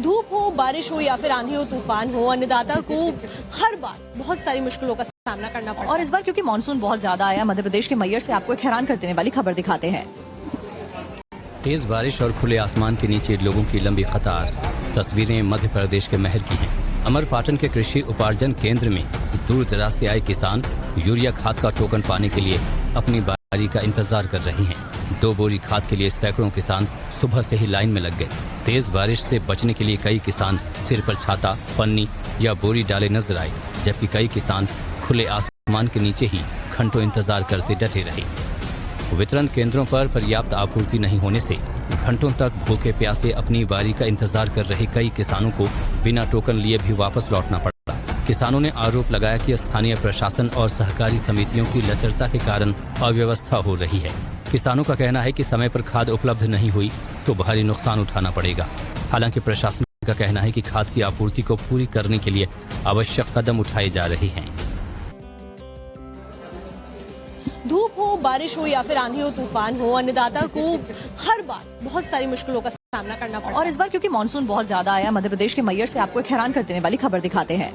धूप हो, बारिश हो या फिर आंधी हो, तूफान हो, अन्नदाता को हर बार बहुत सारी मुश्किलों का सामना करना पड़ा। और इस बार क्योंकि मानसून बहुत ज्यादा आया, मध्य प्रदेश के मैयर से आपको एक हैरान कर देने वाली खबर दिखाते हैं। तेज बारिश और खुले आसमान के नीचे लोगों की लंबी कतार। तस्वीरें मध्य प्रदेश के महर की हैं। अमरपाटन के कृषि उपार्जन केंद्र में दूर दराज से आए किसान यूरिया खाद का टोकन पाने के लिए अपनी बारी का इंतजार कर रहे हैं। 2 बोरी खाद के लिए सैकड़ों किसान सुबह से ही लाइन में लग गए। तेज बारिश से बचने के लिए कई किसान सिर पर छाता, पन्नी या बोरी डाले नजर आए, जबकि कई किसान खुले आसमान के नीचे ही घंटों इंतजार करते डटे रहे। वितरण केंद्रों पर पर्याप्त आपूर्ति नहीं होने से घंटों तक भूखे प्यासे अपनी बारी का इंतजार कर रहे कई किसानों को बिना टोकन लिए भी वापस लौटना पड़ा। किसानों ने आरोप लगाया कि स्थानीय प्रशासन और सहकारी समितियों की लचरता के कारण अव्यवस्था हो रही है। किसानों का कहना है कि समय पर खाद उपलब्ध नहीं हुई तो भारी नुकसान उठाना पड़ेगा। हालांकि प्रशासन का कहना है कि खाद की आपूर्ति को पूरी करने के लिए आवश्यक कदम उठाए जा रहे हैं। धूप हो, बारिश हो या फिर आंधी हो, तूफान हो, अन्नदाता को हर बार बहुत सारी मुश्किलों का सामना करना पड़ा। और इस बार क्योंकि मानसून बहुत ज्यादा आया, मध्य प्रदेश के मैयर से आपको एक हैरान कर देने वाली खबर दिखाते हैं।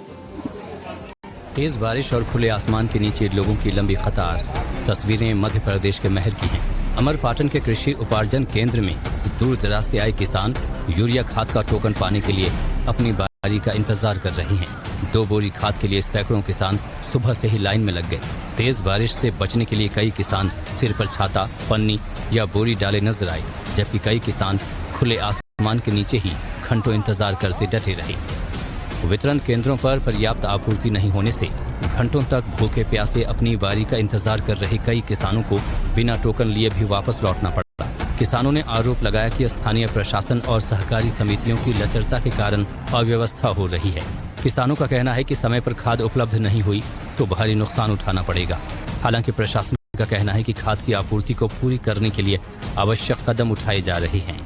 तेज बारिश और खुले आसमान के नीचे लोगों की लंबी कतार। तस्वीरें मध्य प्रदेश के महर की हैं। अमरपाटन के कृषि उपार्जन केंद्र में दूर दराज से आए किसान यूरिया खाद का टोकन पाने के लिए अपनी बारी का इंतजार कर रहे हैं। 2 बोरी खाद के लिए सैकड़ों किसान सुबह से ही लाइन में लग गए। तेज बारिश से बचने के लिए कई किसान सिर पर छाता, पन्नी या बोरी डाले नजर आए, जबकि कई किसान खुले आसमान के नीचे ही घंटों इंतजार करते डटे रहे। वितरण केंद्रों पर पर्याप्त आपूर्ति नहीं होने से घंटों तक भूखे प्यासे अपनी बारी का इंतजार कर रहे कई किसानों को बिना टोकन लिए भी वापस लौटना पड़ा। किसानों ने आरोप लगाया कि स्थानीय प्रशासन और सहकारी समितियों की लचरता के कारण अव्यवस्था हो रही है। किसानों का कहना है कि समय पर खाद उपलब्ध नहीं हुई तो भारी नुकसान उठाना पड़ेगा। हालांकि प्रशासन का कहना है कि खाद की आपूर्ति को पूरी करने के लिए आवश्यक कदम उठाए जा रहे हैं।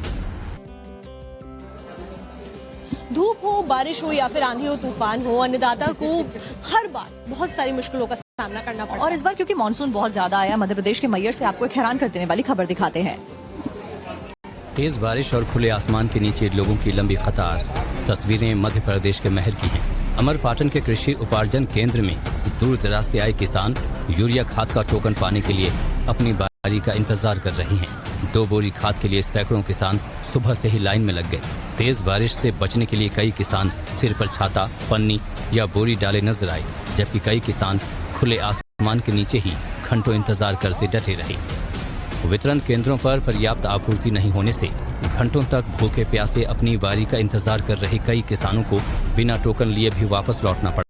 धूप हो, बारिश हो या फिर आंधी हो, तूफान हो, अन्नदाता को हर बार बहुत सारी मुश्किलों का सामना करना पड़ा। और इस बार क्योंकि मानसून बहुत ज्यादा आया, मध्य प्रदेश के मैयर से आपको एक हैरान कर देने वाली खबर दिखाते हैं। तेज बारिश और खुले आसमान के नीचे लोगों की लंबी कतार। तस्वीरें मध्य प्रदेश के महर की हैं। अमरपाटन के कृषि उपार्जन केंद्र में दूर दराज से आए किसान यूरिया खाद का टोकन पाने के लिए अपनी बारी का इंतजार कर रहे हैं। 2 बोरी खाद के लिए सैकड़ों किसान सुबह से ही लाइन में लग गए। तेज बारिश से बचने के लिए कई किसान सिर पर छाता, पन्नी या बोरी डाले नजर आए, जबकि कई किसान खुले आसमान के नीचे ही घंटों इंतजार करते डटे रहे। वितरण केंद्रों पर पर्याप्त आपूर्ति नहीं होने से घंटों तक भूखे प्यासे अपनी बारी का इंतजार कर रहे कई किसानों को बिना टोकन लिए भी वापस लौटना पड़ा।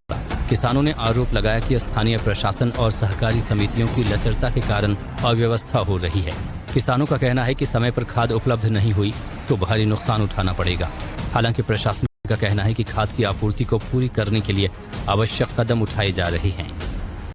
किसानों ने आरोप लगाया कि स्थानीय प्रशासन और सहकारी समितियों की लचरता के कारण अव्यवस्था हो रही है। किसानों का कहना है कि समय पर खाद उपलब्ध नहीं हुई तो भारी नुकसान उठाना पड़ेगा। हालांकि प्रशासन का कहना है कि खाद की आपूर्ति को पूरी करने के लिए आवश्यक कदम उठाए जा रहे हैं।